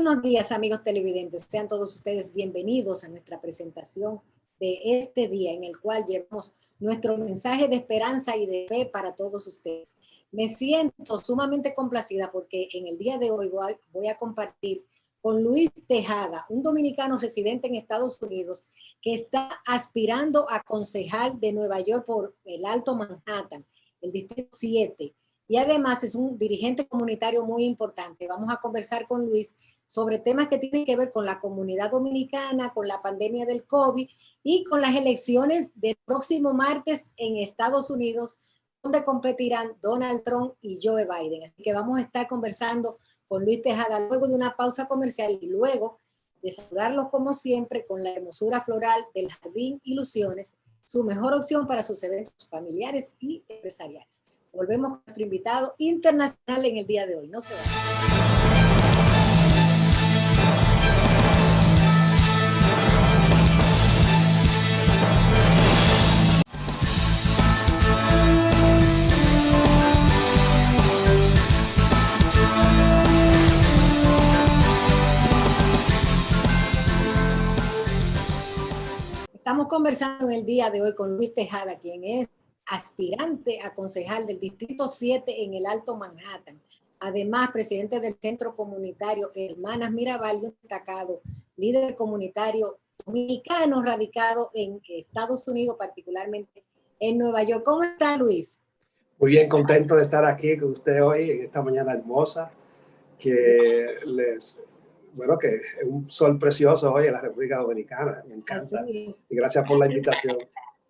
Buenos días, amigos televidentes. Sean todos ustedes bienvenidos a nuestra presentación de este día en el cual llevamos nuestro mensaje de esperanza y de fe para todos ustedes. Me siento sumamente complacida porque en el día de hoy voy a compartir con Luis Tejada, un dominicano residente en Estados Unidos que está aspirando a concejal de Nueva York por el Alto Manhattan, el Distrito 7. Y además es un dirigente comunitario muy importante. Vamos a conversar con Luis sobre temas que tienen que ver con la comunidad dominicana, con la pandemia del COVID y con las elecciones del próximo martes en Estados Unidos, donde competirán Donald Trump y Joe Biden. Así que vamos a estar conversando con Luis Tejada luego de una pausa comercial y luego de saludarlos como siempre con la hermosura floral del Jardín Ilusiones, su mejor opción para sus eventos familiares y empresariales. Volvemos con nuestro invitado internacional en el día de hoy. No se vayan. Estamos conversando en el día de hoy con Luis Tejada, quien es aspirante a concejal del Distrito 7 en el Alto Manhattan. Además, presidente del Centro Comunitario Hermanas Mirabal, un destacado líder comunitario dominicano radicado en Estados Unidos, particularmente en Nueva York. ¿Cómo está, Luis? Muy bien, contento de estar aquí con usted hoy, en esta mañana hermosa, que es un sol precioso hoy en la República Dominicana. Me encanta. Y gracias por la invitación.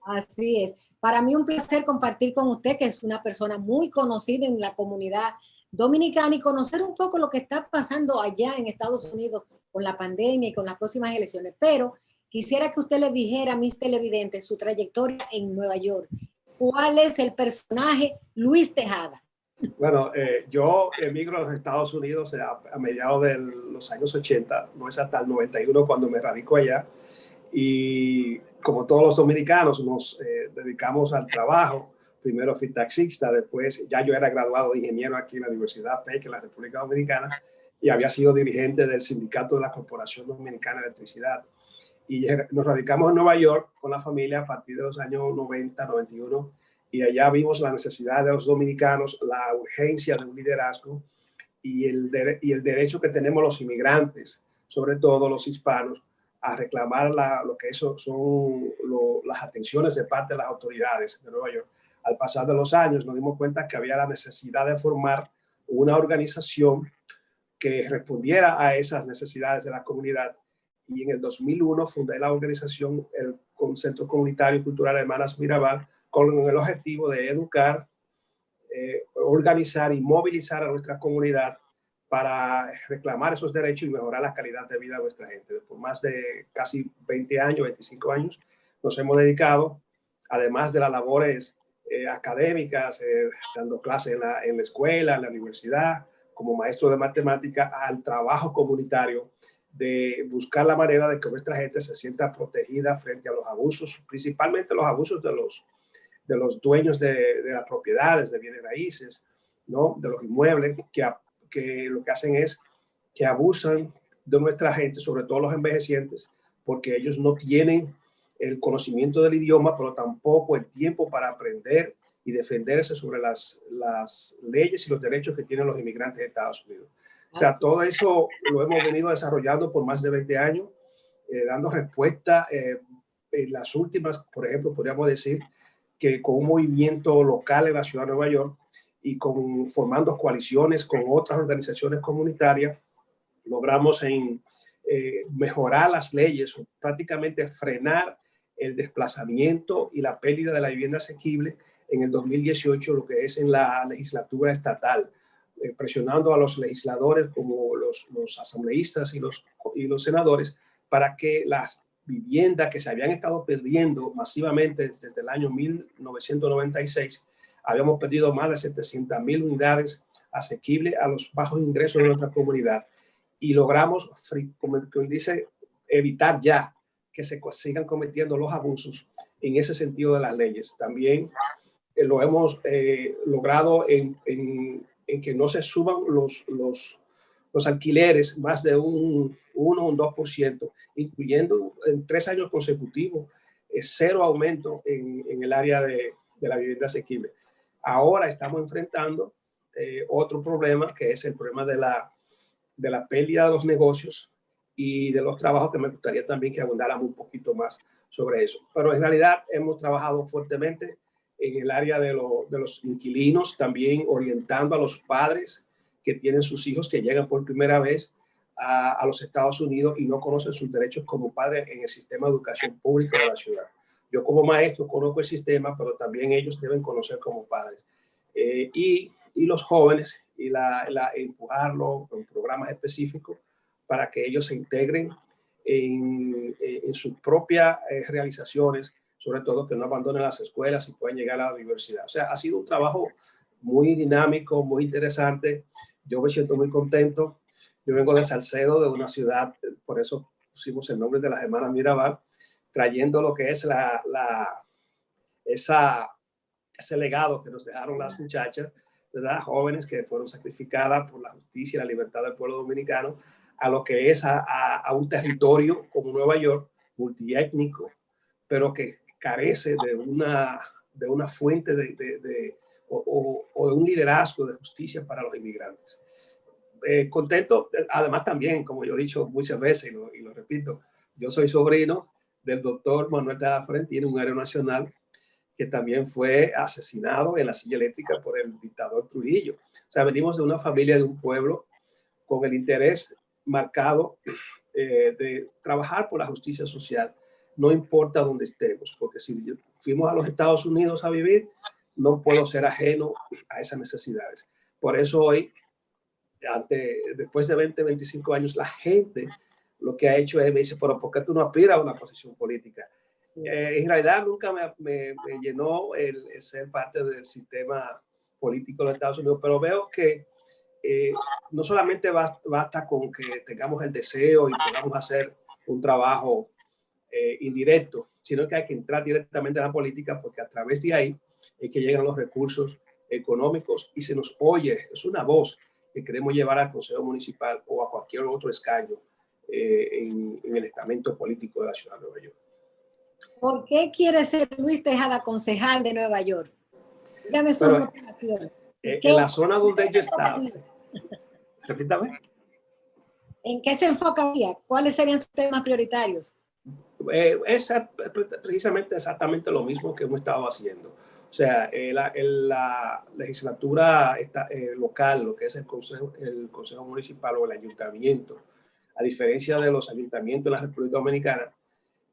Así es. Para mí un placer compartir con usted, que es una persona muy conocida en la comunidad dominicana, y conocer un poco lo que está pasando allá en Estados Unidos con la pandemia y con las próximas elecciones. Pero quisiera que usted le dijera a mis televidentes su trayectoria en Nueva York. ¿Cuál es el personaje Luis Tejada? Bueno, yo emigro a los Estados Unidos a mediados de los años 80, no es hasta el 91 cuando me radico allá. Y como todos los dominicanos nos dedicamos al trabajo. Primero fui taxista, después ya yo era graduado de ingeniero aquí en la Universidad PEC en la República Dominicana y había sido dirigente del sindicato de la Corporación Dominicana de Electricidad. Y nos radicamos en Nueva York con la familia a partir de los años 90, 91, y allá vimos la necesidad de los dominicanos, la urgencia de un liderazgo y el derecho que tenemos los inmigrantes, sobre todo los hispanos, a reclamar lo que son las atenciones de parte de las autoridades de Nueva York. Al pasar de los años nos dimos cuenta que había la necesidad de formar una organización que respondiera a esas necesidades de la comunidad. Y en el 2001 fundé la organización, el Centro Comunitario y Cultural Hermanas Mirabal, con el objetivo de educar, organizar y movilizar a nuestra comunidad para reclamar esos derechos y mejorar la calidad de vida de nuestra gente. Por más de casi 20 años, 25 años, nos hemos dedicado, además de las labores académicas, dando clases en la escuela, en la universidad, como maestro de matemática, al trabajo comunitario de buscar la manera de que nuestra gente se sienta protegida frente a los abusos, principalmente los abusos de los dueños de las propiedades, de bienes raíces, ¿no? De los inmuebles, que lo que hacen es que abusan de nuestra gente, sobre todo los envejecientes, porque ellos no tienen el conocimiento del idioma, pero tampoco el tiempo para aprender y defenderse sobre las leyes y los derechos que tienen los inmigrantes de Estados Unidos. O sea, todo eso lo hemos venido desarrollando por más de 20 años, dando respuesta en las últimas, por ejemplo, podríamos decir que con un movimiento local en la ciudad de Nueva York y formando coaliciones con otras organizaciones comunitarias, logramos mejorar las leyes, o prácticamente frenar el desplazamiento y la pérdida de la vivienda asequible en el 2018, lo que es en la legislatura estatal, presionando a los legisladores como los asambleístas y los senadores para que las viviendas que se habían estado perdiendo masivamente desde el año 1996, habíamos perdido más de 700,000 unidades asequibles a los bajos ingresos de nuestra comunidad, y logramos, como dice, evitar ya que se sigan cometiendo los abusos en ese sentido de las leyes. También lo hemos logrado en que no se suban los los alquileres más de un 1 o un 2%, incluyendo en 3 años consecutivos, cero aumento en el área de la vivienda asequible. Ahora estamos enfrentando otro problema, que es el problema de la pérdida de los negocios y de los trabajos, que me gustaría también que abundáramos un poquito más sobre eso. Pero en realidad hemos trabajado fuertemente en el área de los inquilinos, también orientando a los padres que tienen sus hijos que llegan por primera vez a los Estados Unidos y no conocen sus derechos como padres en el sistema de educación pública de la ciudad. Yo como maestro conozco el sistema, pero también ellos deben conocer como padres. Y los jóvenes, y empujarlos en programas específicos para que ellos se integren en sus propias realizaciones, sobre todo que no abandonen las escuelas y puedan llegar a la universidad. O sea, ha sido un trabajo muy dinámico, muy interesante. Yo me siento muy contento. Yo vengo de Salcedo, de una ciudad, por eso pusimos el nombre de las hermanas Mirabal, trayendo lo que es ese legado que nos dejaron las muchachas, ¿verdad? Jóvenes que fueron sacrificadas por la justicia y la libertad del pueblo dominicano, a lo que es a un territorio como Nueva York, multiétnico, pero que carece de una fuente o de un liderazgo de justicia para los inmigrantes. Contento, además también, como yo he dicho muchas veces y lo repito, yo soy sobrino del doctor Manuel de la Fuente, tiene un héroe nacional que también fue asesinado en la silla eléctrica por el dictador Trujillo. O sea, venimos de una familia, de un pueblo con el interés marcado de trabajar por la justicia social, no importa dónde estemos, porque si fuimos a los Estados Unidos a vivir, no puedo ser ajeno a esas necesidades. Por eso hoy, después de 20, 25 años, la gente lo que ha hecho es, me dice, pero ¿por qué tú no aspiras a una posición política? Sí. En realidad nunca me llenó el ser parte del sistema político de los Estados Unidos, pero veo que no solamente basta con que tengamos el deseo y podamos hacer un trabajo indirecto, sino que hay que entrar directamente a la política, porque a través de ahí es que llegan los recursos económicos y se nos oye, es una voz que queremos llevar al Consejo Municipal o a cualquier otro escaño en el estamento político de la ciudad de Nueva York. ¿Por qué quiere ser Luis Tejada concejal de Nueva York? Dígame sus motivaciones. En la zona donde yo estaba. Repítame. ¿En qué se enfocaría? ¿Cuáles serían sus temas prioritarios? Es precisamente exactamente lo mismo que hemos estado haciendo. O sea, la legislatura local, lo que es el consejo municipal o el ayuntamiento, a diferencia de los ayuntamientos de la República Dominicana,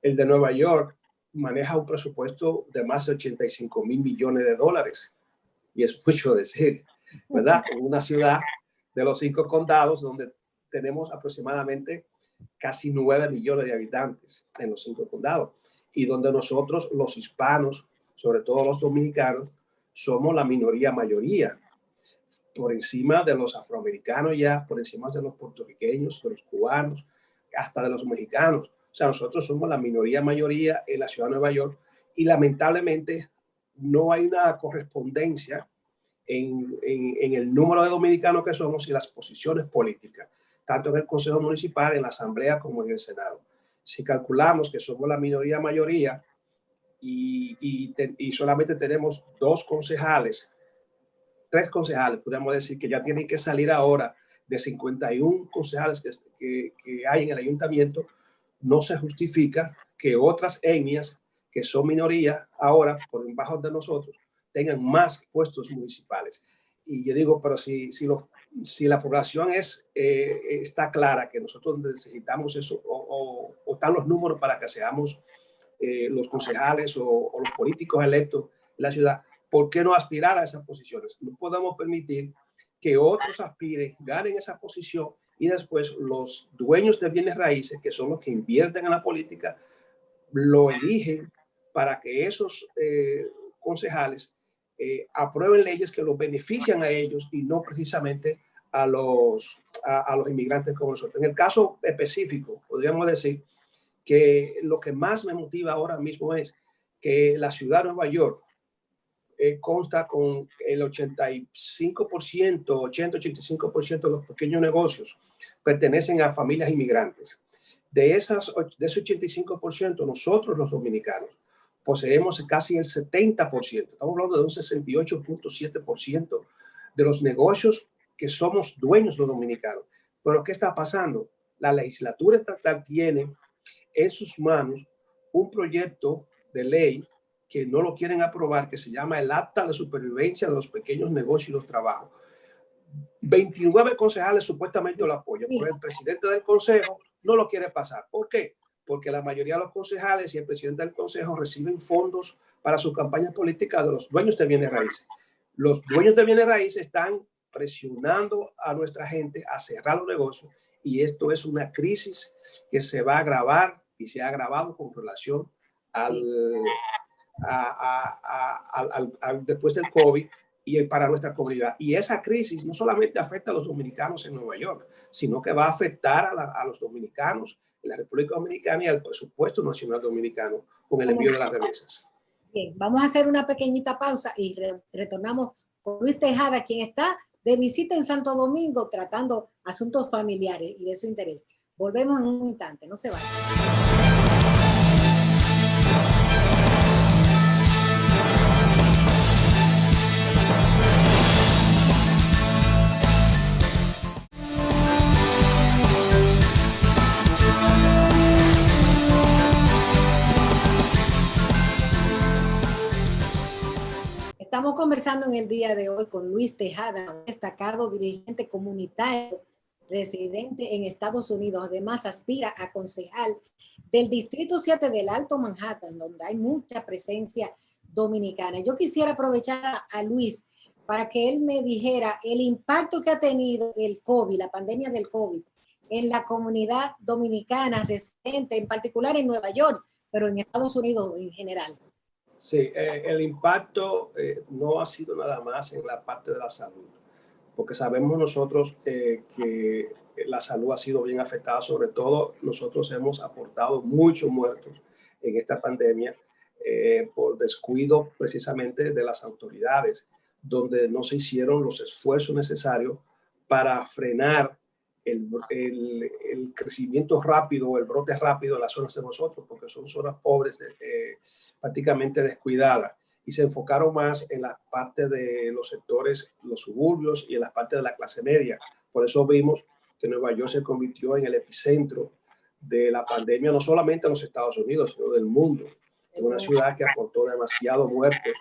el de Nueva York maneja un presupuesto de más de 85,000 millones de dólares. Y es mucho decir, ¿verdad? En una ciudad de los 5 condados donde tenemos aproximadamente casi 9 millones de habitantes en los 5 condados y donde nosotros, los hispanos, sobre todo los dominicanos, somos la minoría mayoría, por encima de los afroamericanos ya, por encima de los puertorriqueños, de los cubanos, hasta de los mexicanos. O sea, nosotros somos la minoría mayoría en la ciudad de Nueva York y lamentablemente no hay una correspondencia en el número de dominicanos que somos y las posiciones políticas, tanto en el Consejo Municipal, en la Asamblea como en el Senado. Si calculamos que somos la minoría mayoría y solamente tenemos 2 concejales, 3 concejales, podríamos decir que ya tienen que salir ahora de 51 concejales que hay en el ayuntamiento, no se justifica que otras etnias que son minoría ahora, por debajo de nosotros, tengan más puestos municipales. Y yo digo, pero si la población está clara que nosotros necesitamos eso, o están los números para que seamos los concejales o los políticos electos en la ciudad, ¿por qué no aspirar a esas posiciones? No podemos permitir que otros aspiren, ganen esa posición y después los dueños de bienes raíces, que son los que invierten en la política, lo eligen para que esos concejales aprueben leyes que los benefician a ellos y no precisamente a los inmigrantes como nosotros. En el caso específico, podríamos decir que lo que más me motiva ahora mismo es que la ciudad de Nueva York consta con el 85%, 80-85% de los pequeños negocios pertenecen a familias inmigrantes. De ese 85%, nosotros los dominicanos poseemos casi el 70%. Estamos hablando de un 68.7% de los negocios que somos dueños los dominicanos. Pero ¿qué está pasando? La legislatura estatal tiene en sus manos un proyecto de ley que no lo quieren aprobar, que se llama el Acta de Supervivencia de los Pequeños Negocios y los Trabajos. 29 concejales supuestamente lo apoyan, pero el presidente del consejo no lo quiere pasar. ¿Por qué? Porque la mayoría de los concejales y el presidente del consejo reciben fondos para su campaña política de los dueños de bienes raíces. Los dueños de bienes raíces están presionando a nuestra gente a cerrar los negocios, y esto es una crisis que se va a agravar y se ha agravado con relación después del COVID y para nuestra comunidad. Y esa crisis no solamente afecta a los dominicanos en Nueva York, sino que va a afectar a los dominicanos en la República Dominicana y al presupuesto nacional dominicano con el envío de las remesas. Bien, vamos a hacer una pequeñita pausa y retornamos con Luis Tejada, quien está de visita en Santo Domingo tratando asuntos familiares y de su interés. Volvemos en un instante, no se vayan. Estamos conversando en el día de hoy con Luis Tejada, un destacado dirigente comunitario residente en Estados Unidos. Además, aspira a concejal del Distrito 7 del Alto Manhattan, donde hay mucha presencia dominicana. Yo quisiera aprovechar a Luis para que él me dijera el impacto que ha tenido el COVID, la pandemia del COVID, en la comunidad dominicana residente, en particular en Nueva York, pero en Estados Unidos en general. Sí, el impacto no ha sido nada más en la parte de la salud, porque sabemos nosotros que la salud ha sido bien afectada. Sobre todo nosotros hemos aportado muchos muertos en esta pandemia por descuido precisamente de las autoridades, donde no se hicieron los esfuerzos necesarios para frenar el crecimiento rápido, el brote rápido de las zonas de nosotros, porque son zonas pobres, prácticamente descuidadas, y se enfocaron más en la parte de los sectores, los suburbios y en la parte de la clase media. Por eso vimos que Nueva York se convirtió en el epicentro de la pandemia, no solamente en los Estados Unidos, sino del mundo. Es una ciudad que aportó demasiados muertos,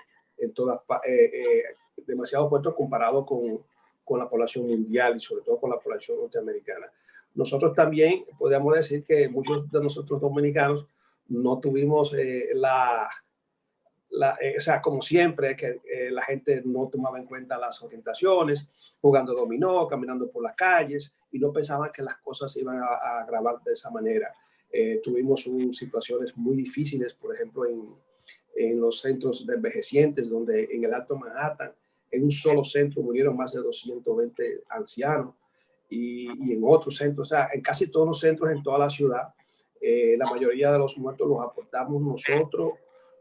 demasiados muertos comparado con la población mundial y sobre todo con la población norteamericana. Nosotros también podríamos decir que muchos de nosotros dominicanos no tuvimos o sea, como siempre, que la gente no tomaba en cuenta las orientaciones, jugando dominó, caminando por las calles, y no pensaban que las cosas se iban a agravar de esa manera. Tuvimos situaciones muy difíciles, por ejemplo, en los centros de envejecientes, donde en el Alto Manhattan, en un solo centro murieron más de 220 ancianos, y en otros centros, o sea, en casi todos los centros en toda la ciudad, la mayoría de los muertos los aportamos nosotros,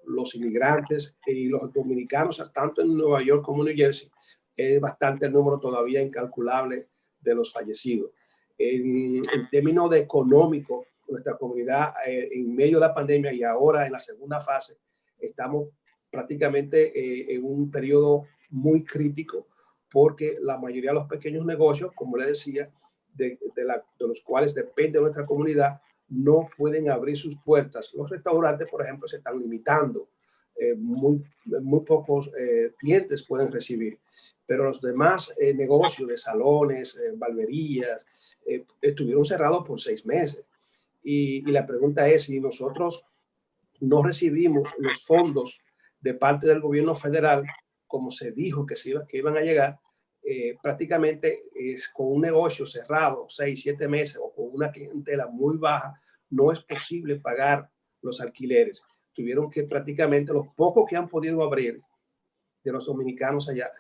los inmigrantes y los dominicanos, tanto en Nueva York como en New Jersey. Es bastante el número todavía incalculable de los fallecidos. En términos de económico, nuestra comunidad en medio de la pandemia y ahora en la segunda fase, estamos prácticamente en un periodo muy crítico, porque la mayoría de los pequeños negocios, como les decía, de los cuales depende nuestra comunidad, no pueden abrir sus puertas. Los restaurantes, por ejemplo, se están limitando. Muy pocos clientes pueden recibir, pero los demás negocios de salones, barberías, estuvieron cerrados por 6 meses. Y la pregunta es si nosotros no recibimos los fondos de parte del gobierno federal, como se dijo que iban a llegar, prácticamente con un negocio cerrado 6-7 meses o con una clientela muy baja, no es posible pagar los alquileres. Tuvieron que prácticamente los pocos que han podido abrir de los dominicanos allá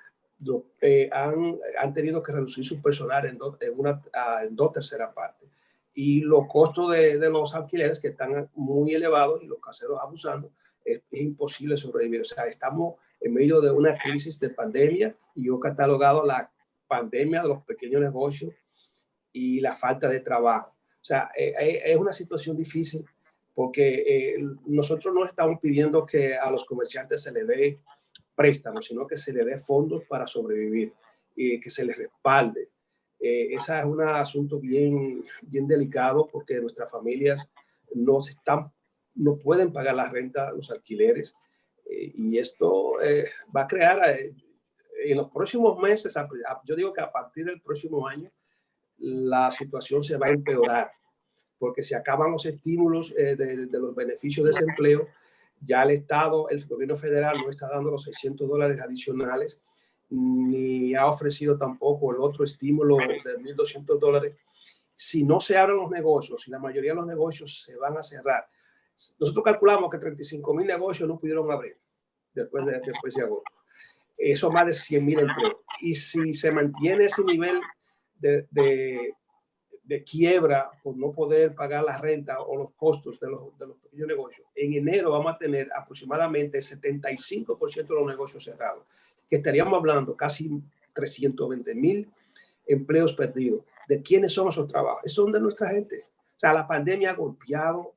han tenido que reducir su personal en 2/3 partes. Y los costos de los alquileres, que están muy elevados, y los caseros abusando, es imposible sobrevivir. O sea, estamos en medio de una crisis de pandemia, y yo he catalogado la pandemia de los pequeños negocios y la falta de trabajo. O sea, es una situación difícil porque nosotros no estamos pidiendo que a los comerciantes se les dé préstamos, sino que se les dé fondos para sobrevivir y que se les respalde. Ese es un asunto bien delicado porque nuestras familias no pueden pagar la renta, los alquileres, y esto va a crear en los próximos meses, yo digo que a partir del próximo año, la situación se va a empeorar porque se acaban los estímulos de los beneficios de desempleo. Ya el Estado, el gobierno federal no está dando los $600 adicionales, ni ha ofrecido tampoco el otro estímulo de $1,200. Si no se abren los negocios, si la mayoría de los negocios se van a cerrar, nosotros calculamos que 35,000 negocios no pudieron abrir después de agosto. Eso más de 100,000 empleos. Y si se mantiene ese nivel de quiebra por no poder pagar la renta o los costos de los pequeños negocios, en enero vamos a tener aproximadamente 75% de los negocios cerrados, que estaríamos hablando casi 320,000 empleos perdidos. ¿De quiénes son esos trabajos? Son de nuestra gente. O sea, la pandemia ha golpeado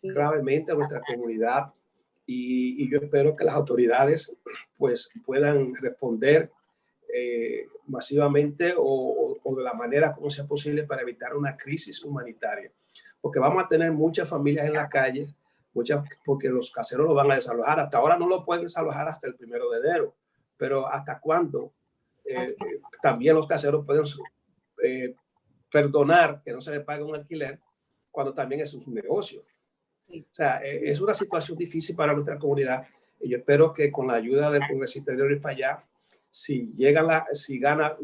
gravemente a nuestra comunidad, y yo espero que las autoridades pues puedan responder masivamente o de la manera como sea posible para evitar una crisis humanitaria, porque vamos a tener muchas familias en la calle, porque los caseros lo van a desalojar. Hasta ahora no lo pueden desalojar hasta el 1 de enero, pero ¿hasta cuándo? También los caseros pueden perdonar que no se les pague un alquiler cuando también es un negocio. O sea, es una situación difícil para nuestra comunidad, y yo espero que con la ayuda del congresista de ir para allá, si gana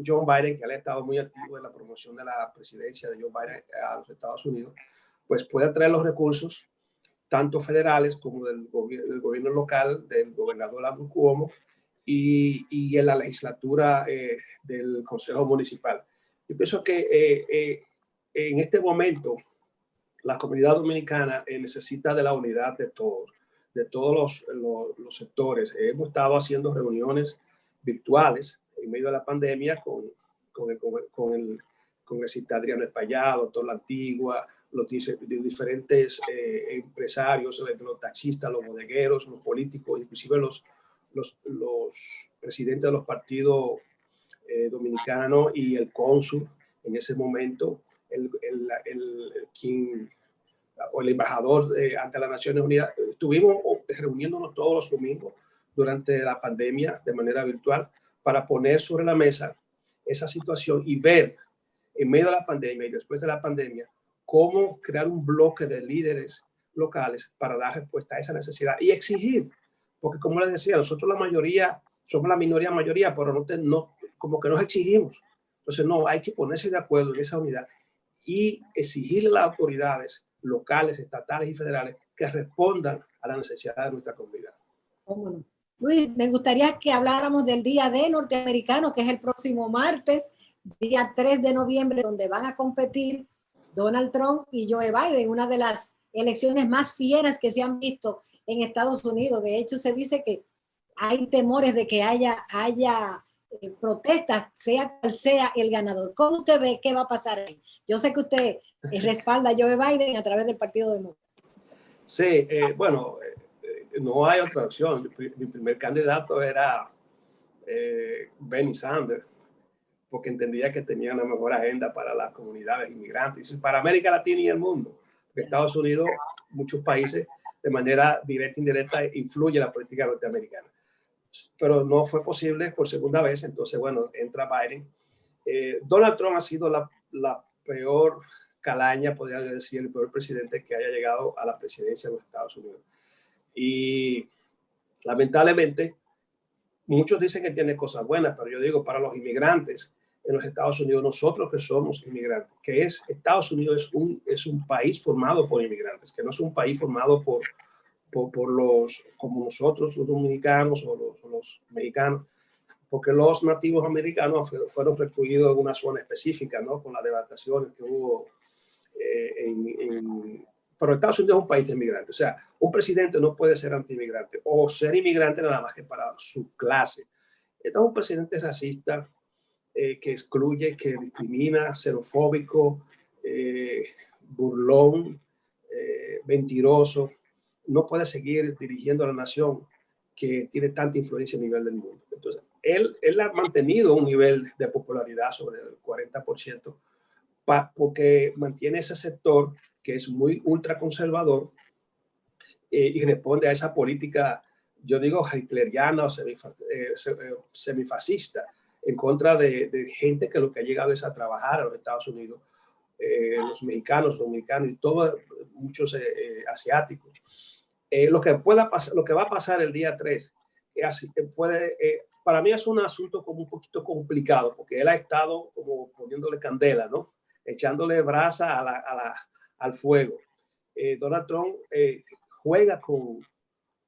John Biden, que él ha estado muy activo en la promoción de la presidencia de Joe Biden a los Estados Unidos, pues pueda traer los recursos, tanto federales como del gobierno local, del gobernador Andrew Cuomo, y en la legislatura del Consejo Municipal. Yo pienso que en este momento la comunidad dominicana necesita de la unidad de todos los sectores. Hemos estado haciendo reuniones virtuales en medio de la pandemia con el congresista Adriano Espaillá, doctor La Antigua, los diferentes empresarios, los taxistas, los bodegueros, los políticos, inclusive los presidentes de los partidos dominicanos y el cónsul en ese momento, el embajador ante las Naciones Unidas. Estuvimos reuniéndonos todos los domingos durante la pandemia de manera virtual para poner sobre la mesa esa situación y ver en medio de la pandemia y después de la pandemia cómo crear un bloque de líderes locales para dar respuesta a esa necesidad y exigir, porque como les decía, nosotros la mayoría somos la minoría mayoría, pero como que nos exigimos. Entonces no, hay que ponerse de acuerdo en esa unidad y exigirle a las autoridades locales, estatales y federales que respondan a la necesidad de nuestra comunidad. ¿Cómo no? Luis, me gustaría que habláramos del Día D norteamericano, que es el próximo martes, día 3 de noviembre, donde van a competir Donald Trump y Joe Biden, una de las elecciones más fieras que se han visto en Estados Unidos. De hecho, se dice que hay temores de que haya protestas, sea cual sea el ganador. ¿Cómo usted ve qué va a pasar ahí? Yo sé que usted respalda a Joe Biden a través del Partido Demócrata. Sí, bueno, no hay otra opción. Mi primer candidato era Bernie Sanders, porque entendía que tenía una mejor agenda para las comunidades inmigrantes, y para América Latina y el mundo. Porque Estados Unidos, muchos países, de manera directa e indirecta, influye en la política norteamericana. Pero no fue posible por segunda vez, entonces, bueno, entra Biden. Donald Trump ha sido la peor calaña, podría decir, el peor presidente que haya llegado a la presidencia de los Estados Unidos. Y lamentablemente, muchos dicen que tiene cosas buenas, pero yo digo, para los inmigrantes en los Estados Unidos, nosotros que somos inmigrantes, Estados Unidos es un país formado por inmigrantes, que no es un país formado por los, como nosotros, los dominicanos o los mexicanos, porque los nativos americanos fueron recluidos en una zona específica, ¿no? Con las devastaciones que hubo pero Estados Unidos es un país de inmigrantes. O sea, un presidente no puede ser anti-inmigrante o ser inmigrante nada más que para su clase. Este es un presidente racista que excluye, que discrimina, xenofóbico, burlón, mentiroso. No puede seguir dirigiendo a la nación que tiene tanta influencia a nivel del mundo. Entonces, él ha mantenido un nivel de popularidad sobre el 40% porque mantiene ese sector que es muy ultraconservador y responde a esa política, yo digo, hitleriana o semifascista, en contra de gente que lo que ha llegado es a trabajar a los Estados Unidos, los mexicanos, los dominicanos y todos, muchos asiáticos. Lo que va a pasar el día 3, para mí es un asunto como un poquito complicado, porque él ha estado como poniéndole candela, ¿no? Echándole brasa al fuego. Donald Trump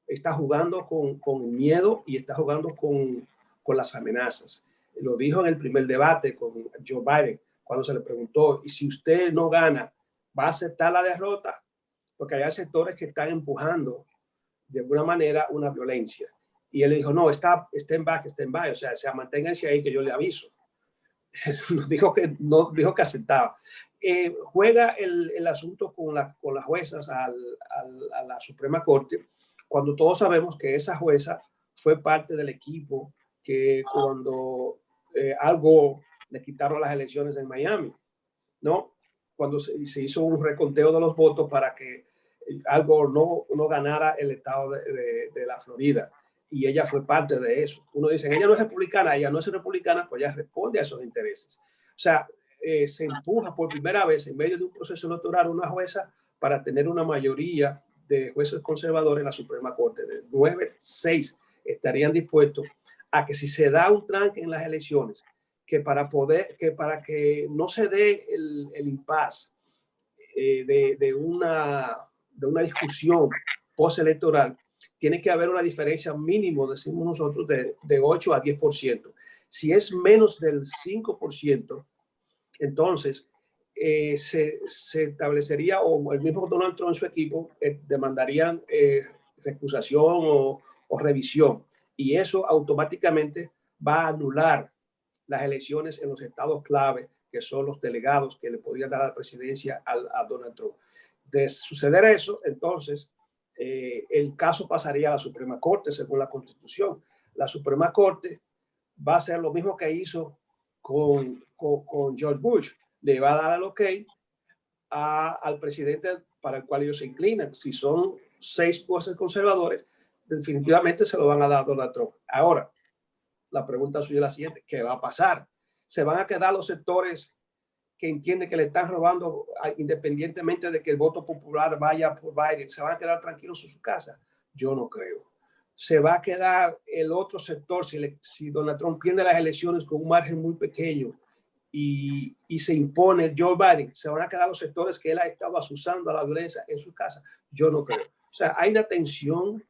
está jugando con el miedo y está jugando con las amenazas. Lo dijo en el primer debate con Joe Biden, cuando se le preguntó, ¿y si usted no gana, va a aceptar la derrota? Porque hay sectores que están empujando de alguna manera una violencia. Y él le dijo, no, stand by, o sea, manténganse ahí que yo le aviso. No dijo que aceptaba. Juega el asunto con las juezas a la Suprema Corte, cuando todos sabemos que esa jueza fue parte del equipo que cuando algo le quitaron las elecciones en Miami, ¿no? Cuando se hizo un reconteo de los votos para que algo no ganara el estado de la Florida. Y ella fue parte de eso. Uno dice, ella no es republicana, ella no es republicana, pues ella responde a esos intereses. O sea, se empuja por primera vez en medio de un proceso electoral una jueza para tener una mayoría de jueces conservadores en la Suprema Corte. De 9, 6 estarían dispuestos a que si se da un tranque en las elecciones, que para que no se dé el impasse de una discusión postelectoral, tiene que haber una diferencia mínimo, decimos nosotros, de 8 a 10%. Si es menos del 5%, entonces se establecería, o el mismo Donald Trump y su equipo demandarían recusación o revisión. Y eso automáticamente va a anular las elecciones en los estados clave, que son los delegados que le podrían dar la presidencia a Donald Trump. De suceder eso, entonces, el caso pasaría a la Suprema Corte, según la Constitución. La Suprema Corte va a hacer lo mismo que hizo con George Bush. Le va a dar el ok al presidente para el cual ellos se inclinan. Si son 6 jueces conservadores, definitivamente se lo van a dar a Donald Trump. Ahora, la pregunta suya es la siguiente: ¿qué va a pasar? ¿Se van a quedar los sectores que entienden que le están robando, independientemente de que el voto popular vaya por Biden? ¿Se van a quedar tranquilos en su casa? Yo no creo. Se va a quedar el otro sector si Donald Trump pierde las elecciones con un margen muy pequeño y se impone Joe Biden. ¿Se van a quedar los sectores que él ha estado asusando a la violencia en su casa? Yo no creo. O sea, hay una tensión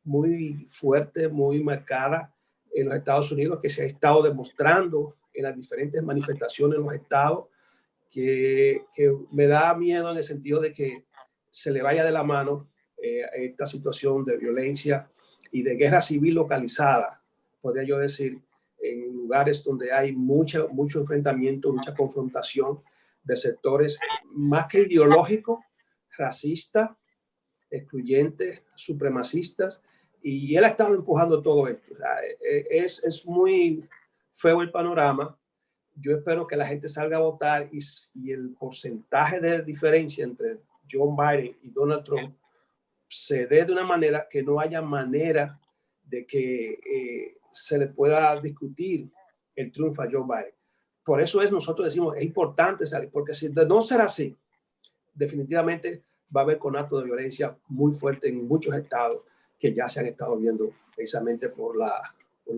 muy fuerte, muy marcada en los Estados Unidos, que se ha estado demostrando en las diferentes manifestaciones en los estados, que me da miedo en el sentido de que se le vaya de la mano esta situación de violencia y de guerra civil localizada, podría yo decir, en lugares donde hay mucho enfrentamiento, mucha confrontación de sectores más que ideológicos, racistas, excluyentes, supremacistas, y él ha estado empujando todo esto. O sea, es muy feo el panorama. Yo espero que la gente salga a votar y el porcentaje de diferencia entre Joe Biden y Donald Trump se dé de una manera que no haya manera de que se le pueda discutir el triunfo a Joe Biden. Por eso nosotros decimos, es importante salir, porque si no será así, definitivamente va a haber conato de violencia muy fuerte en muchos estados que ya se han estado viendo precisamente por la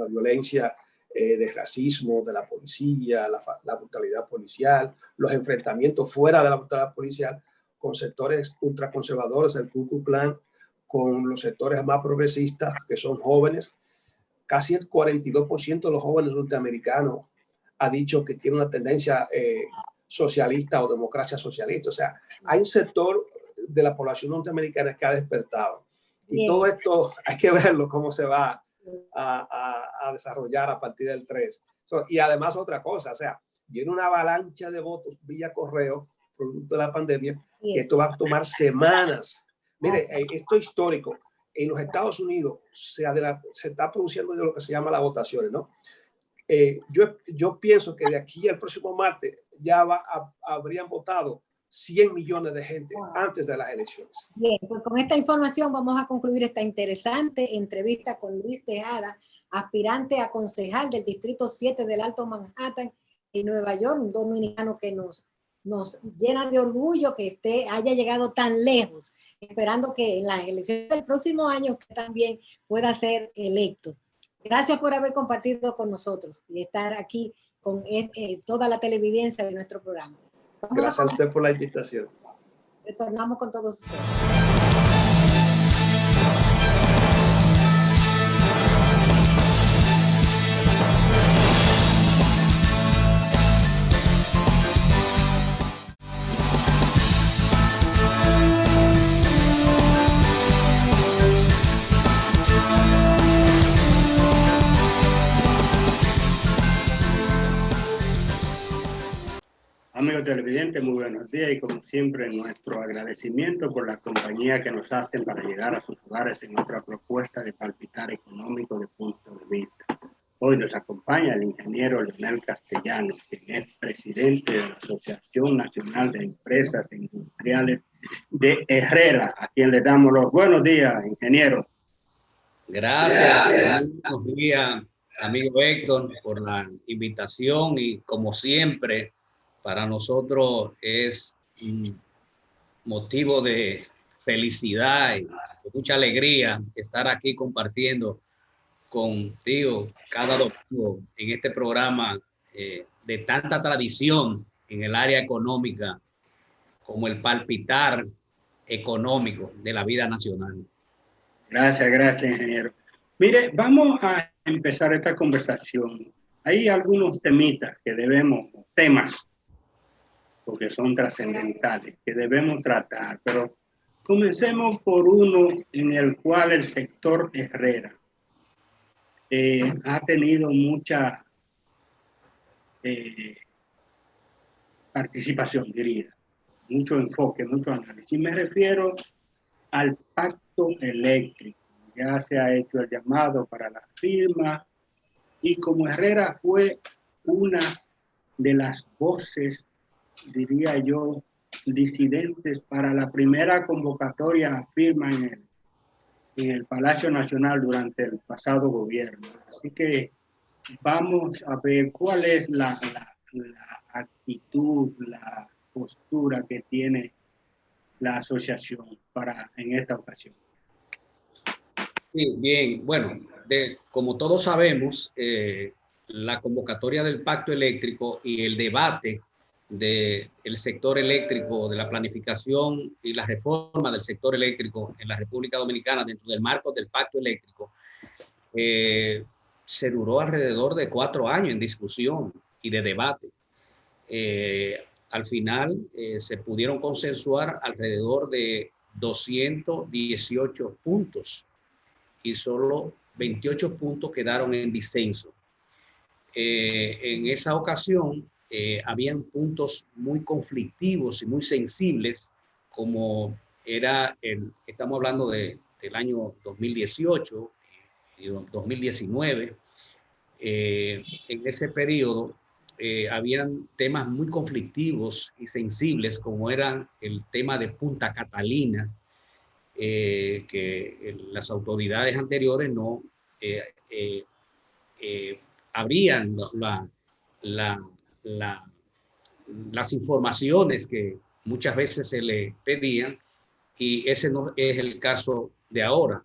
violencia de racismo de la policía, la brutalidad policial, los enfrentamientos fuera de la brutalidad policial con sectores ultraconservadores, el Ku Klux Klan, con los sectores más progresistas, que son jóvenes. Casi el 42% de los jóvenes norteamericanos ha dicho que tiene una tendencia socialista o democracia socialista. O sea, hay un sector de la población norteamericana es que ha despertado. Y Bien. todo esto hay que verlo cómo se va a desarrollar a partir del 3. Y además otra cosa, o sea, viene una avalancha de votos vía correo, producto de la pandemia, que esto va a tomar semanas. Mire, esto es histórico. En los Estados Unidos se está produciendo lo que se llama las votaciones, ¿no? Yo pienso que de aquí al próximo martes ya habrían votado 100 millones de gente antes de las elecciones. Bien, pues con esta información vamos a concluir esta interesante entrevista con Luis Tejada, aspirante a concejal del Distrito 7 del Alto Manhattan en Nueva York, un dominicano que nos llena de orgullo que haya llegado tan lejos, esperando que en las elecciones del próximo año que también pueda ser electo. Gracias por haber compartido con nosotros y estar aquí con toda la televidencia de nuestro programa. Gracias a usted por la invitación. Retornamos con todos ustedes. Amigos televidentes, muy buenos días y como siempre nuestro agradecimiento por la compañía que nos hacen para llegar a sus hogares en nuestra propuesta de palpitar económico de punto de vista. Hoy nos acompaña el ingeniero Leonel Castellanos, quien es presidente de la Asociación Nacional de Empresas Industriales de Herrera, a quien le damos los buenos días, ingeniero. Gracias. Buenos días, amigo Héctor, por la invitación y como siempre, para nosotros es un motivo de felicidad y de mucha alegría estar aquí compartiendo contigo cada domingo en este programa de tanta tradición en el área económica como el palpitar económico de la vida nacional. Gracias, ingeniero. Mire, vamos a empezar esta conversación. Hay algunos temas, porque son trascendentales, que debemos tratar, pero comencemos por uno en el cual el sector Herrera ha tenido mucha participación, diría, mucho enfoque, mucho análisis. Y me refiero al pacto eléctrico. Ya se ha hecho el llamado para la firma y como Herrera fue una de las voces, diría yo, disidentes para la primera convocatoria a firma en el Palacio Nacional durante el pasado gobierno. Así que vamos a ver cuál es la actitud, la postura que tiene la asociación en esta ocasión. Sí, bien, bueno, como todos sabemos, la convocatoria del pacto eléctrico y el debate del sector eléctrico, de la planificación y la reforma del sector eléctrico en la República Dominicana dentro del marco del pacto eléctrico, se duró alrededor de 4 años en discusión y de debate. Al final se pudieron consensuar alrededor de 218 puntos y solo 28 puntos quedaron en disenso. En esa ocasión habían puntos muy conflictivos y muy sensibles, como estamos hablando del año 2018 y 2019. En ese periodo habían temas muy conflictivos y sensibles, como eran el tema de Punta Catalina, que las autoridades anteriores no abrían las informaciones que muchas veces se le pedían, y ese no es el caso de ahora,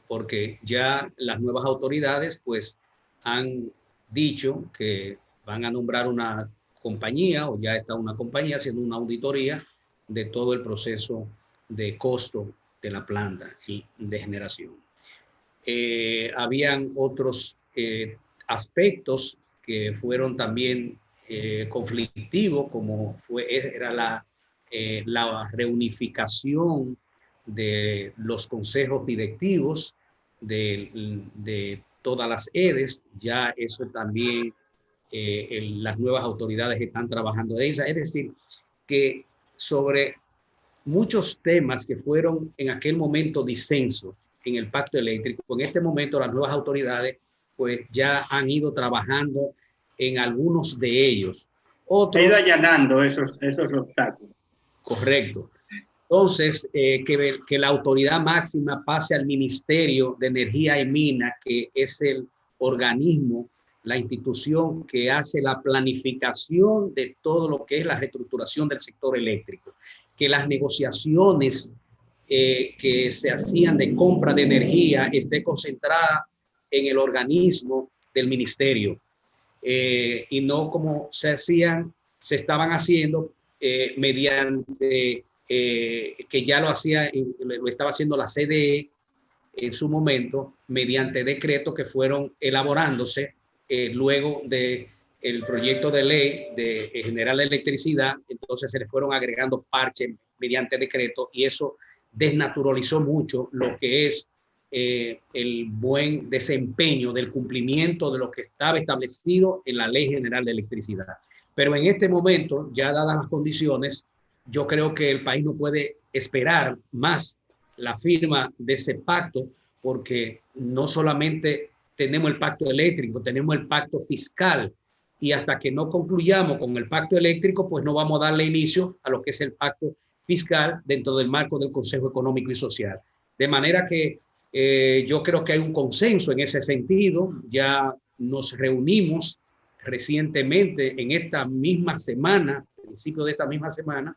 porque ya las nuevas autoridades pues han dicho que van a nombrar una compañía, o ya está una compañía haciendo una auditoría de todo el proceso de costo de la planta de generación. Habían otros aspectos que fueron también conflictivos, como era la reunificación de los consejos directivos de todas las EDES. Ya eso también, las nuevas autoridades están trabajando de esa. Es decir, que sobre muchos temas que fueron en aquel momento disenso en el pacto eléctrico, en este momento las nuevas autoridades pues ya han ido trabajando en algunos de ellos. Ha ido allanando esos obstáculos. Correcto. Entonces, que la autoridad máxima pase al Ministerio de Energía y Minas, que es el organismo, la institución que hace la planificación de todo lo que es la reestructuración del sector eléctrico, que las negociaciones que se hacían de compra de energía esté concentrada en el organismo del ministerio, y no como se estaban haciendo mediante que ya lo estaba haciendo la CDE en su momento, mediante decretos que fueron elaborándose luego de el proyecto de ley de general de electricidad. Entonces se le fueron agregando parches mediante decreto, y eso desnaturalizó mucho lo que es el buen desempeño del cumplimiento de lo que estaba establecido en la Ley General de Electricidad. Pero en este momento, ya dadas las condiciones, yo creo que el país no puede esperar más la firma de ese pacto, porque no solamente tenemos el pacto eléctrico, tenemos el pacto fiscal, y hasta que no concluyamos con el pacto eléctrico, pues no vamos a darle inicio a lo que es el pacto fiscal dentro del marco del Consejo Económico y Social. De manera que yo creo que hay un consenso en ese sentido. Ya nos reunimos recientemente en esta misma semana, principio de esta misma semana,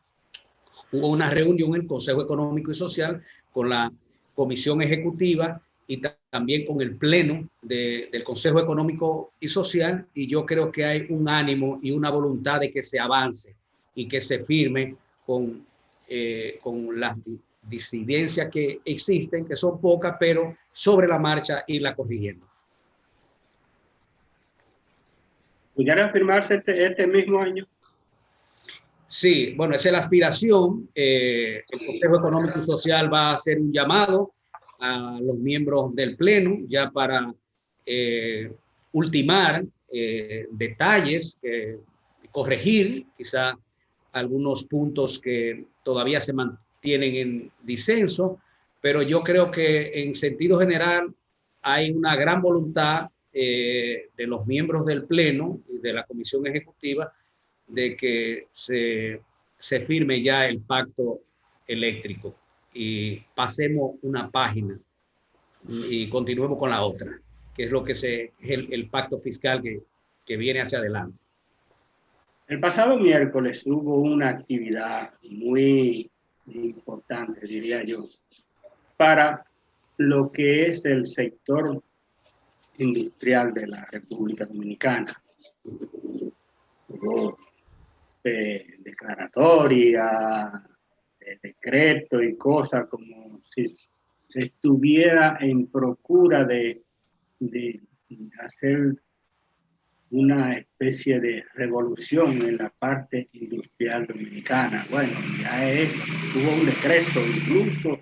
hubo una reunión en el Consejo Económico y Social con la Comisión Ejecutiva y también con el Pleno del Consejo Económico y Social, y yo creo que hay un ánimo y una voluntad de que se avance y que se firme con las disidencias que existen, que son pocas, pero sobre la marcha irla corrigiendo. ¿Pudiera firmarse este mismo año? Sí, bueno, esa es la aspiración. El Consejo Económico y Social va a hacer un llamado a los miembros del Pleno ya para ultimar detalles, corregir quizá algunos puntos que todavía se mantienen en disenso, pero yo creo que en sentido general hay una gran voluntad de los miembros del Pleno y de la Comisión Ejecutiva de que se firme ya el pacto eléctrico y pasemos una página y continuemos con la otra, que es lo que es el pacto fiscal que viene hacia adelante. El pasado miércoles hubo una actividad muy importante, diría yo, para lo que es el sector industrial de la República Dominicana. Hubo declaratoria, decreto y cosas como si se estuviera en procura de hacer una especie de revolución en la parte industrial dominicana. Bueno, hubo un decreto incluso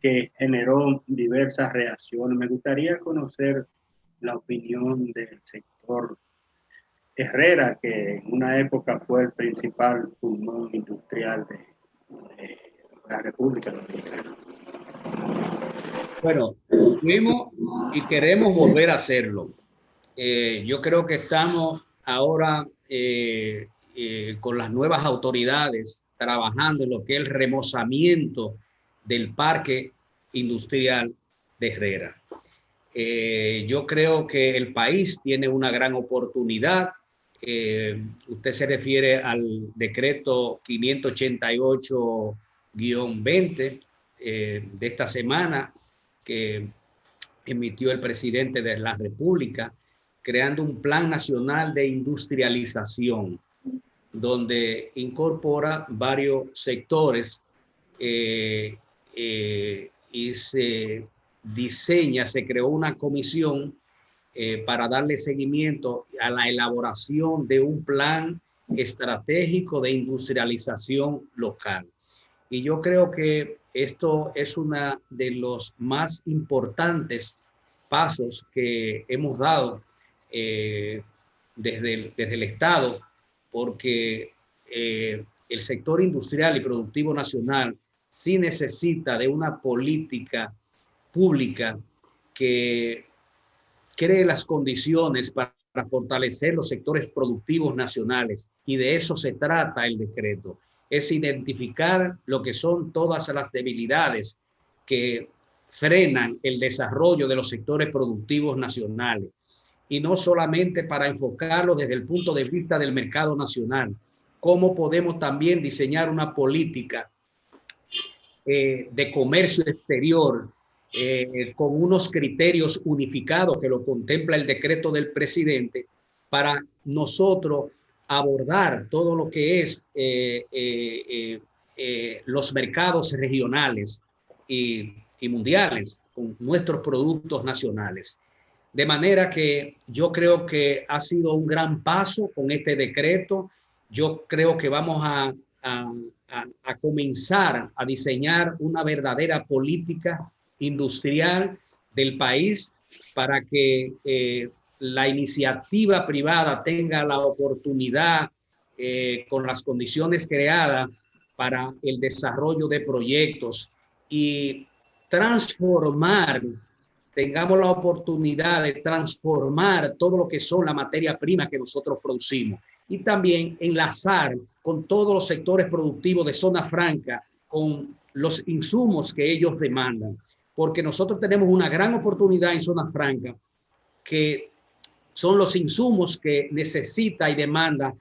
que generó diversas reacciones. Me gustaría conocer la opinión del sector Herrera, que en una época fue el principal pulmón industrial de la República Dominicana. Bueno, fuimos y queremos volver a hacerlo. Yo creo que estamos ahora con las nuevas autoridades trabajando en lo que es el remozamiento del parque industrial de Herrera. Yo creo que el país tiene una gran oportunidad. Usted se refiere al decreto 588-20 de esta semana que emitió el presidente de la República, creando un plan nacional de industrialización, donde incorpora varios sectores y se creó una comisión para darle seguimiento a la elaboración de un plan estratégico de industrialización local. Y yo creo que esto es uno de los más importantes pasos que hemos dado desde el Estado, porque el sector industrial y productivo nacional sí necesita de una política pública que cree las condiciones para fortalecer los sectores productivos nacionales, y de eso se trata el decreto. Es identificar lo que son todas las debilidades que frenan el desarrollo de los sectores productivos nacionales, y no solamente para enfocarlo desde el punto de vista del mercado nacional, cómo podemos también diseñar una política de comercio exterior con unos criterios unificados que lo contempla el decreto del presidente, para nosotros abordar todo lo que es los mercados regionales y mundiales con nuestros productos nacionales. De manera que yo creo que ha sido un gran paso con este decreto. Yo creo que vamos a comenzar a diseñar una verdadera política industrial del país para que la iniciativa privada tenga la oportunidad, con las condiciones creadas, para el desarrollo de proyectos y transformar, tengamos la oportunidad de transformar todo lo que son la materia prima que nosotros producimos, y también enlazar con todos los sectores productivos de zona franca, con los insumos que ellos demandan, porque nosotros tenemos una gran oportunidad en zona franca, que son los insumos que necesita y demanda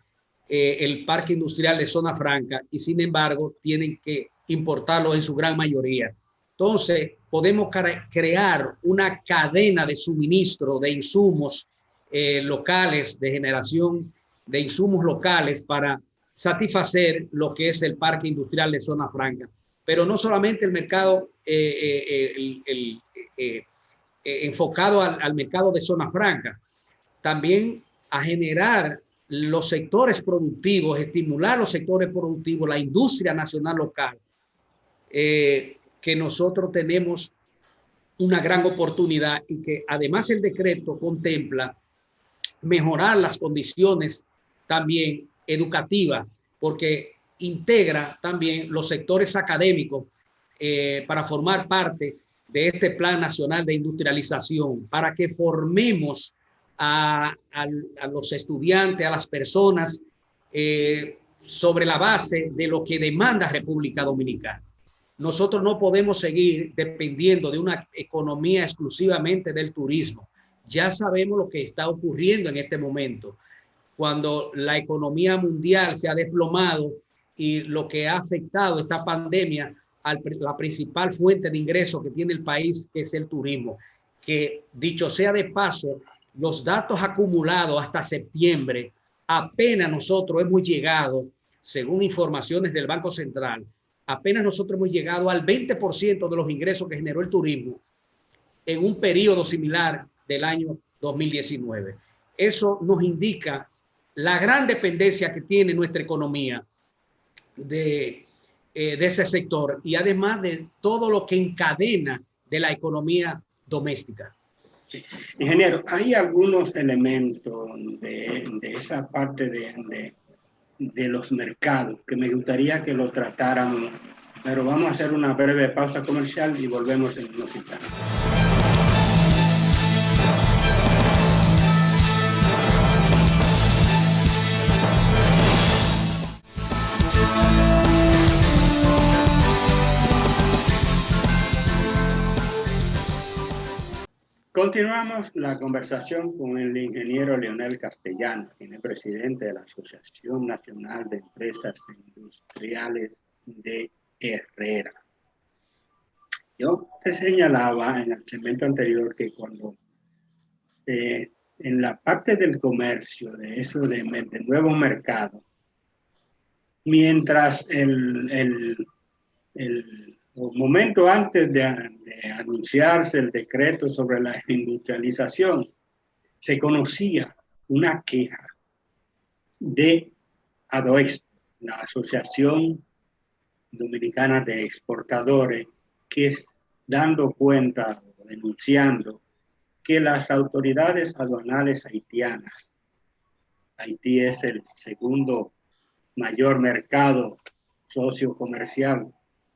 el parque industrial de zona franca, y sin embargo tienen que importarlos en su gran mayoría. Entonces podemos crear una cadena de suministro de insumos locales, de generación de insumos locales, para satisfacer lo que es el parque industrial de zona franca. Pero no solamente el mercado enfocado al mercado de zona franca, también a generar los sectores productivos, estimular los sectores productivos, la industria nacional local, que nosotros tenemos una gran oportunidad, y que además el decreto contempla mejorar las condiciones también educativas, porque integra también los sectores académicos para formar parte de este Plan Nacional de Industrialización, para que formemos a los estudiantes, a las personas, sobre la base de lo que demanda República Dominicana. Nosotros no podemos seguir dependiendo de una economía exclusivamente del turismo. Ya sabemos lo que está ocurriendo en este momento, cuando la economía mundial se ha desplomado, y lo que ha afectado esta pandemia a la principal fuente de ingresos que tiene el país, que es el turismo, que, dicho sea de paso, los datos acumulados hasta septiembre, apenas nosotros hemos llegado, según informaciones del Banco Central, apenas nosotros hemos llegado al 20% de los ingresos que generó el turismo en un periodo similar del año 2019. Eso nos indica la gran dependencia que tiene nuestra economía de ese sector, y además de todo lo que encadena de la economía doméstica. Sí. Ingeniero, hay algunos elementos de esa parte de los mercados que me gustaría que lo tratáramos, pero vamos a hacer una breve pausa comercial y volvemos en unos instantes. Continuamos la conversación con el ingeniero Leonel Castellano, quien es presidente de la Asociación Nacional de Empresas Industriales de Herrera. Yo te señalaba en el segmento anterior que cuando en la parte del comercio, de eso de nuevo mercado, mientras el momento antes de anunciarse el decreto sobre la industrialización, se conocía una queja de ADOEXPO, la Asociación Dominicana de Exportadores, que es dando cuenta, denunciando que las autoridades aduanales haitianas, Haití es el segundo mayor mercado sociocomercial,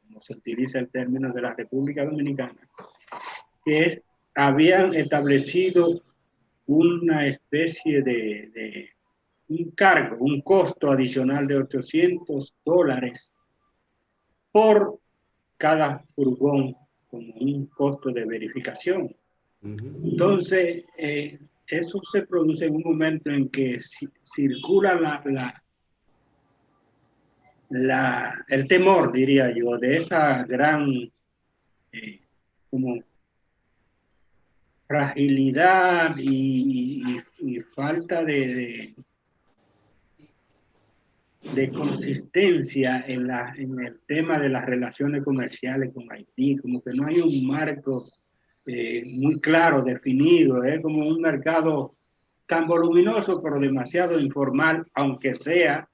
como se utiliza el término de la República Dominicana, habían establecido una especie de un cargo, un costo adicional de $800 por cada furgón, como un costo de verificación. Entonces, eso se produce en un momento en que circula el temor, diría yo, de esa gran como fragilidad y falta de consistencia en el tema de las relaciones comerciales con Haití, como que no hay un marco muy claro, definido, es como un mercado tan voluminoso pero demasiado informal, aunque sea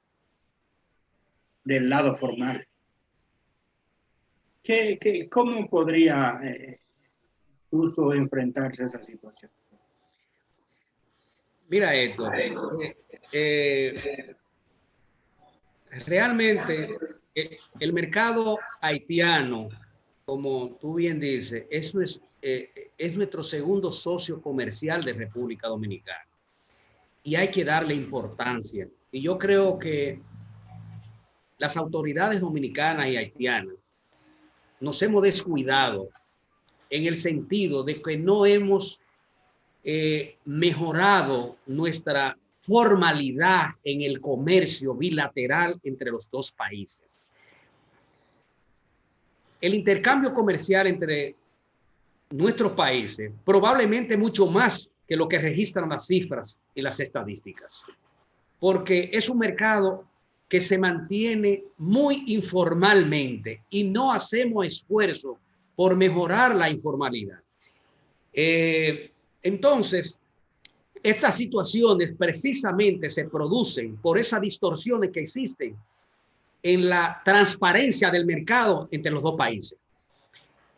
del lado formal. ¿Cómo podría incluso enfrentarse a esa situación? Mira, Héctor, realmente el mercado haitiano, como tú bien dices, es nuestro segundo socio comercial de República Dominicana y hay que darle importancia. Y yo creo que las autoridades dominicanas y haitianas nos hemos descuidado en el sentido de que no hemos mejorado nuestra formalidad en el comercio bilateral entre los dos países. El intercambio comercial entre nuestros países probablemente mucho más que lo que registran las cifras y las estadísticas, porque es un mercado que se mantiene muy informalmente y no hacemos esfuerzo por mejorar la informalidad. Entonces, estas situaciones precisamente se producen por esas distorsiones que existen en la transparencia del mercado entre los dos países.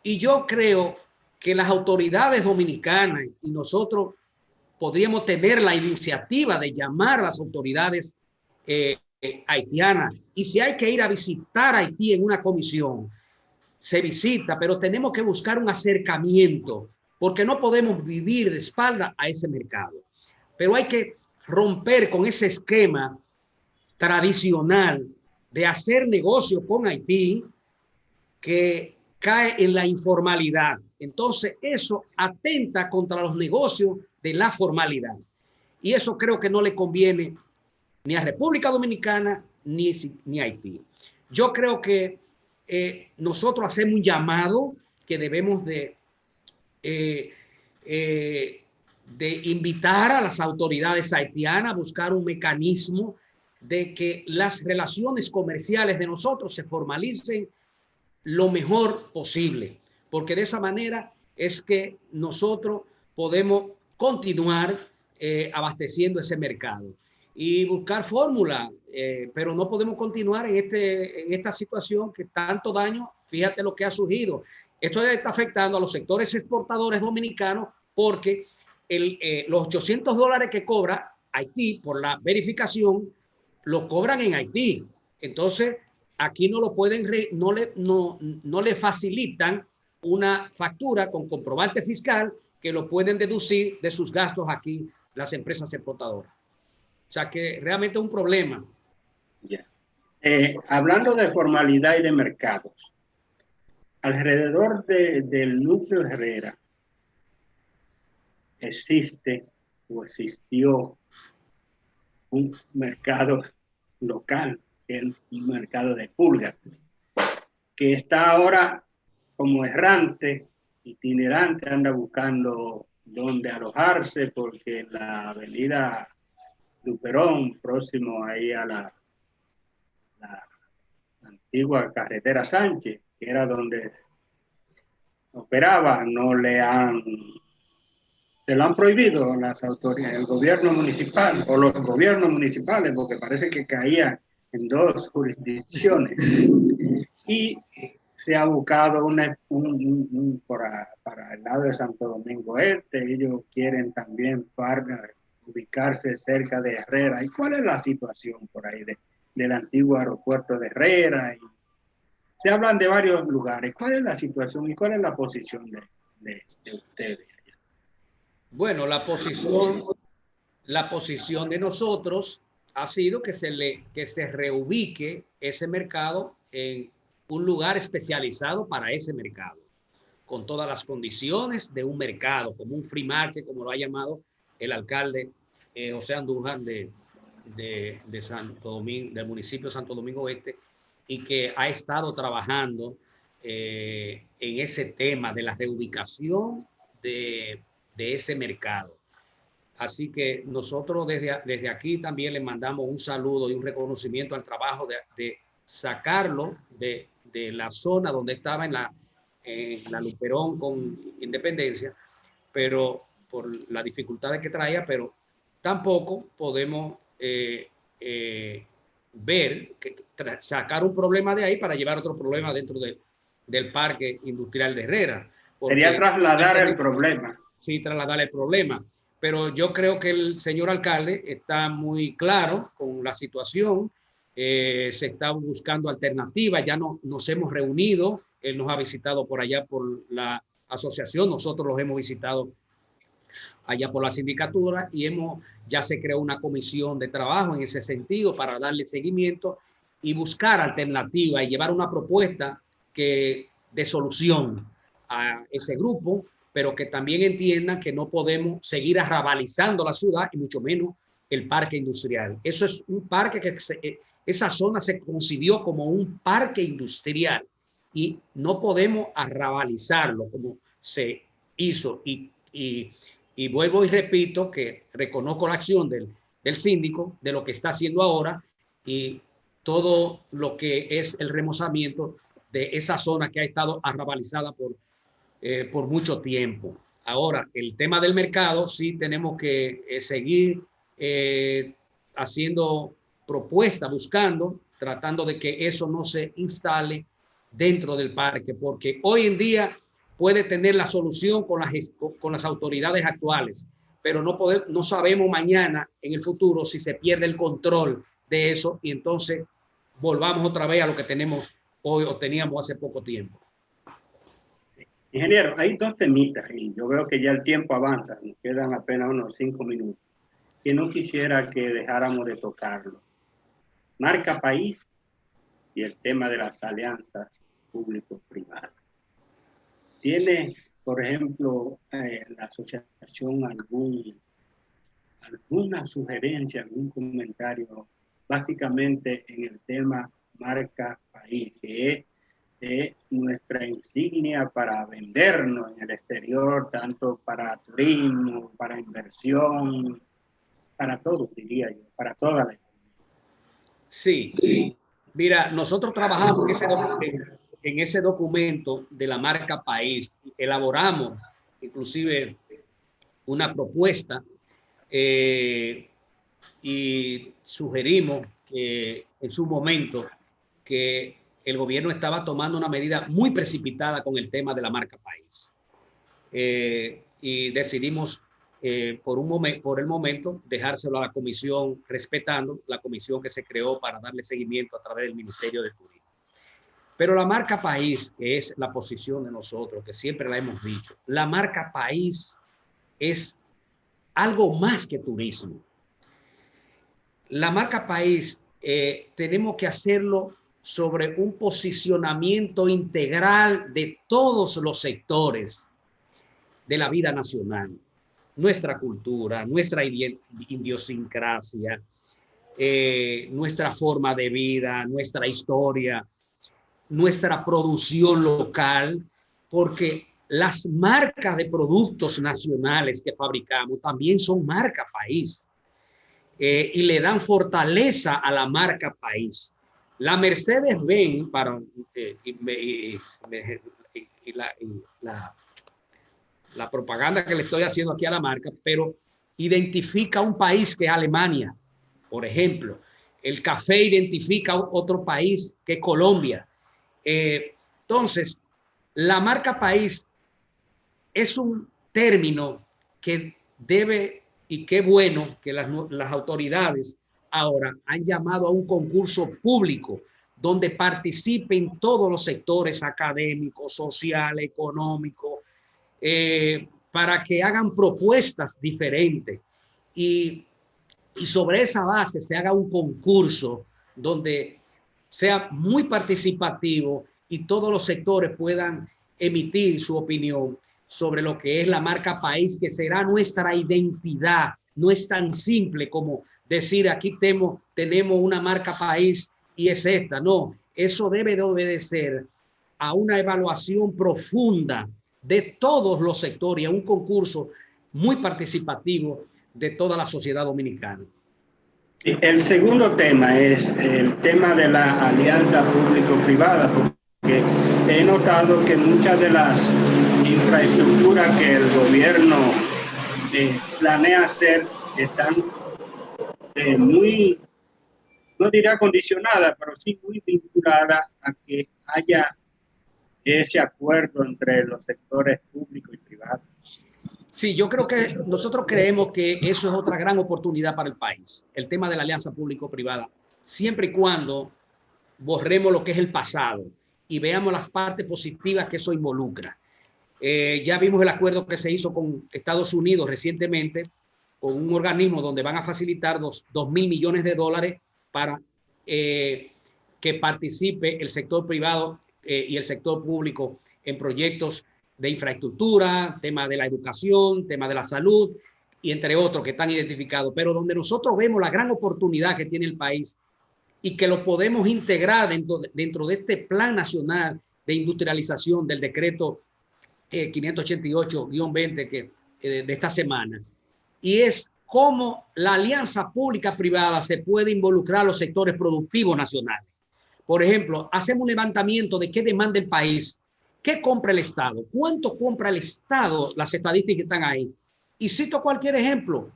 Y yo creo que las autoridades dominicanas y nosotros podríamos tener la iniciativa de llamar a las autoridades haitianas. Y si hay que ir a visitar Haití en una comisión, se visita, pero tenemos que buscar un acercamiento, porque no podemos vivir de espalda a ese mercado. Pero hay que romper con ese esquema tradicional de hacer negocio con Haití que cae en la informalidad. Entonces, eso atenta contra los negocios de la formalidad. Y eso creo que no le conviene ni a República Dominicana ni a Haití. Yo creo que nosotros hacemos un llamado que debemos de invitar a las autoridades haitianas a buscar un mecanismo de que las relaciones comerciales de nosotros se formalicen lo mejor posible, porque de esa manera es que nosotros podemos continuar abasteciendo ese mercado y buscar fórmulas, pero no podemos continuar en esta situación que tanto daño, fíjate lo que ha surgido. Esto está afectando a los sectores exportadores dominicanos porque los $800 que cobra Haití por la verificación lo cobran en Haití. Entonces, aquí no lo pueden, no le facilitan una factura con comprobante fiscal que lo pueden deducir de sus gastos aquí las empresas exportadoras. O sea que realmente es un problema. Yeah. Hablando de formalidad y de mercados, alrededor del núcleo Herrera existe o existió un mercado local, que es un mercado de pulgas, que está ahora como errante, itinerante, anda buscando dónde alojarse, porque la avenida Luperón, próximo ahí a la antigua carretera Sánchez, que era donde operaba, se lo han prohibido las autoridades, el gobierno municipal o los gobiernos municipales, porque parece que caía en 2 jurisdicciones y se ha buscado para el lado de Santo Domingo Este. Ellos quieren también ubicarse cerca de Herrera. ¿Y cuál es la situación por ahí del antiguo aeropuerto de Herrera? Y se hablan de varios lugares. ¿Cuál es la situación y cuál es la posición de ustedes? Bueno, la posición de nosotros ha sido que se reubique ese mercado en un lugar especializado para ese mercado, con todas las condiciones de un mercado, como un free market, como lo ha llamado el alcalde José Andújar de Santo Domingo, del municipio de Santo Domingo Este, y que ha estado trabajando en ese tema de la reubicación de ese mercado. Así que nosotros desde aquí también le mandamos un saludo y un reconocimiento al trabajo de sacarlo de la zona donde estaba en la Luperón con Independencia, pero por las dificultades que traía, pero tampoco podemos sacar un problema de ahí para llevar otro problema dentro del Parque Industrial de Herrera. Sería trasladar el problema. Sí, trasladar el problema. Pero yo creo que el señor alcalde está muy claro con la situación. Se está buscando alternativas. Ya nos hemos reunido. Él nos ha visitado por allá por la asociación. Nosotros los hemos visitado allá por la sindicatura y ya se creó una comisión de trabajo en ese sentido para darle seguimiento y buscar alternativas y llevar una propuesta de solución a ese grupo, pero que también entiendan que no podemos seguir arrabalizando la ciudad y mucho menos el parque industrial. Eso es un parque esa zona se concibió como un parque industrial y no podemos arrabalizarlo como se hizo. Y vuelvo y repito que reconozco la acción del síndico, de lo que está haciendo ahora y todo lo que es el remozamiento de esa zona que ha estado arrabalizada por mucho tiempo. Ahora, el tema del mercado, sí tenemos que seguir haciendo propuestas, tratando de que eso no se instale dentro del parque, porque hoy en día puede tener la solución con las autoridades actuales, pero no sabemos mañana, en el futuro, si se pierde el control de eso y entonces volvamos otra vez a lo que tenemos hoy o teníamos hace poco tiempo. Ingeniero, hay 2 temitas y yo veo que ya el tiempo avanza, nos quedan apenas unos 5 minutos, que no quisiera que dejáramos de tocarlo. Marca país y el tema de las alianzas público-privadas. ¿Tiene, por ejemplo, la asociación alguna sugerencia, algún comentario, básicamente en el tema marca país, que es nuestra insignia para vendernos en el exterior, tanto para turismo, para inversión, para todo, diría yo, para toda la economía? Sí. Mira, nosotros trabajamos en ese documento de la marca país, elaboramos inclusive una propuesta y sugerimos que en su momento que el gobierno estaba tomando una medida muy precipitada con el tema de la marca país. Y decidimos por el momento dejárselo a la comisión, respetando la comisión que se creó para darle seguimiento a través del Ministerio de Turismo. Pero la marca país, que es la posición de nosotros, que siempre la hemos dicho, la marca país es algo más que turismo. La marca país tenemos que hacerlo sobre un posicionamiento integral de todos los sectores de la vida nacional. Nuestra cultura, nuestra idiosincrasia, nuestra forma de vida, nuestra historia, nuestra producción local, porque las marcas de productos nacionales que fabricamos también son marca país y le dan fortaleza a la marca país. La Mercedes-Benz la propaganda que le estoy haciendo aquí a la marca, pero identifica un país que es Alemania, por ejemplo. El café identifica otro país que Colombia. Entonces, la marca país es un término que debe, y qué bueno que las autoridades ahora han llamado a un concurso público donde participen todos los sectores académicos, social, económico, para que hagan propuestas diferentes y sobre esa base se haga un concurso donde sea muy participativo y todos los sectores puedan emitir su opinión sobre lo que es la marca país, que será nuestra identidad. No es tan simple como decir aquí tenemos una marca país y es esta. No, eso debe de obedecer a una evaluación profunda de todos los sectores y a un concurso muy participativo de toda la sociedad dominicana. El segundo tema es el tema de la alianza público-privada, porque he notado que muchas de las infraestructuras que el gobierno planea hacer están muy, no diría condicionadas, pero sí muy vinculadas a que haya ese acuerdo entre los sectores públicos y privados. Sí, yo creo que nosotros creemos que eso es otra gran oportunidad para el país, el tema de la alianza público-privada, siempre y cuando borremos lo que es el pasado y veamos las partes positivas que eso involucra. Ya vimos el acuerdo que se hizo con Estados Unidos recientemente, con un organismo donde van a facilitar 2.000 millones de dólares para que participe el sector privado y el sector público en proyectos de infraestructura, tema de la educación, tema de la salud y entre otros que están identificados, pero donde nosotros vemos la gran oportunidad que tiene el país y que lo podemos integrar dentro de este plan nacional de industrialización del decreto 588-20 de esta semana. Y es cómo la alianza pública-privada se puede involucrar a los sectores productivos nacionales. Por ejemplo, hacemos un levantamiento de qué demanda el país, qué compra el Estado, cuánto compra el Estado, las estadísticas están ahí. Y cito cualquier ejemplo,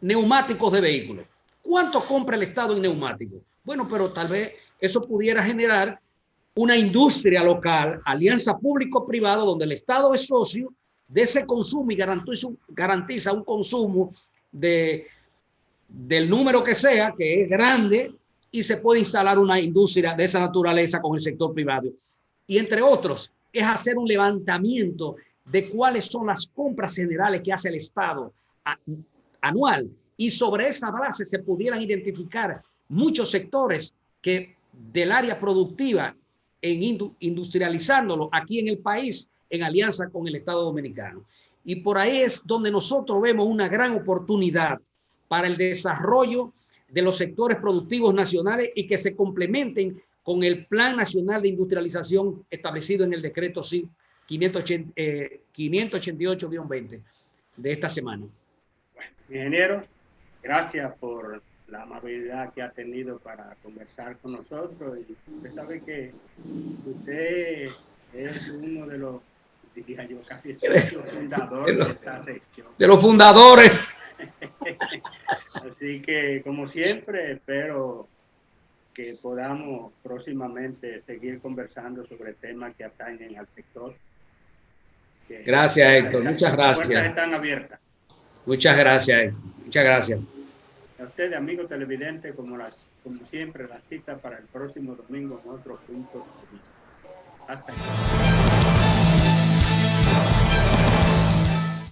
neumáticos de vehículos. ¿Cuánto compra el Estado en neumáticos? Bueno, pero tal vez eso pudiera generar una industria local, alianza público-privado, donde el Estado es socio de ese consumo y garantiza un consumo del número que sea, que es grande, y se puede instalar una industria de esa naturaleza con el sector privado. Y entre otros, es hacer un levantamiento de cuáles son las compras generales que hace el Estado anual. Y sobre esa base se pudieran identificar muchos sectores que del área productiva en industrializándolo aquí en el país en alianza con el Estado Dominicano. Y por ahí es donde nosotros vemos una gran oportunidad para el desarrollo de los sectores productivos nacionales y que se complementen con el Plan Nacional de Industrialización establecido en el decreto 588-20 de esta semana. Bueno, ingeniero, gracias por la amabilidad que ha tenido para conversar con nosotros. Y usted sabe que usted es uno de los, diría yo, casi socios fundadores de esta sección. De los fundadores. Así que, como siempre, espero que podamos próximamente seguir conversando sobre temas que atañen al sector. Gracias, Héctor. Muchas gracias. Las puertas están abiertas. Muchas gracias, Héctor. Muchas gracias. A ustedes, amigos televidentes, como siempre, la cita para el próximo domingo en otros puntos de vista. Hasta luego.